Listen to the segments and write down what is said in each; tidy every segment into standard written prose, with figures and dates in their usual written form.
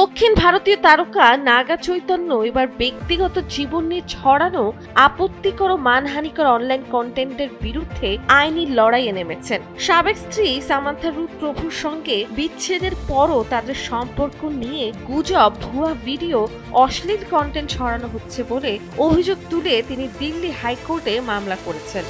দক্ষিণ ভারতীয় তারকা নাগা চৈতন্য এবার ব্যক্তিগত জীবন নিয়ে ছড়ানো আপত্তিকর ও মানহানিকর অনলাইন কন্টেন্টের বিরুদ্ধে আইনি লড়াইয়ে নেমেছেন। সাবেক স্ত্রী সামান্থা রুথ প্রভুর সঙ্গে বিচ্ছেদের পরও তাদের সম্পর্ক নিয়ে গুজব, ভুয়া ভিডিও, অশ্লীল কন্টেন্ট ছড়ানো হচ্ছে বলে অভিযোগ তুলে তিনি দিল্লি হাইকোর্টে মামলা করেছেন।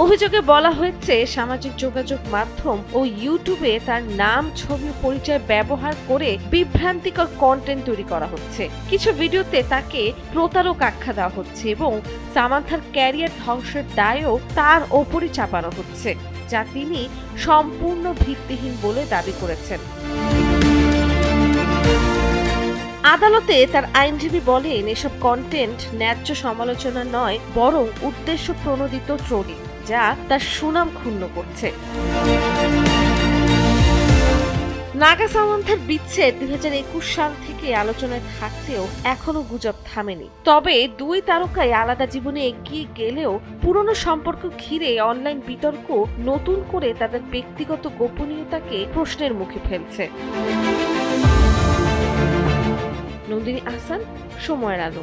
অভিযোগে বলা হয়েছে, সামাজিক যোগাযোগ মাধ্যম ও ইউটিউবে তার নাম, ছবি ও পরিচয় ব্যবহার করে বিভ্রান্তিকর কন্টেন্ট তৈরি করা হচ্ছে। কিছু ভিডিওতে তাকে প্রতারক আখ্যা দেওয়া হচ্ছে এবং সামান্থার ক্যারিয়ার ধ্বংসের দায়ও তার ওপরই চাপানো হচ্ছে, যা তিনি সম্পূর্ণ ভিত্তিহীন বলে দাবি করেছেন। আদালতে তার আইনজীবী বলেন, এসব কন্টেন্ট ন্যায্য সমালোচনা নয়, বরং উদ্দেশ্য প্রণোদিত ট্রোলিং, যা তার সুনাম ক্ষুণ্ণ করছে। নাগা সামান্থার বিচ্ছেদ 2021 সাল থেকে আলোচনায় থাকলেও এখনো গুজব থামেনি। তবে দুই তারকাই আলাদা জীবনে এগিয়ে গেলেও পুরনো সম্পর্ক ঘিরে অনলাইন বিতর্ক নতুন করে তাদের ব্যক্তিগত গোপনীয়তাকে প্রশ্নের মুখে ফেলছে। নন্দিনী আহসান, সময়ের আলো।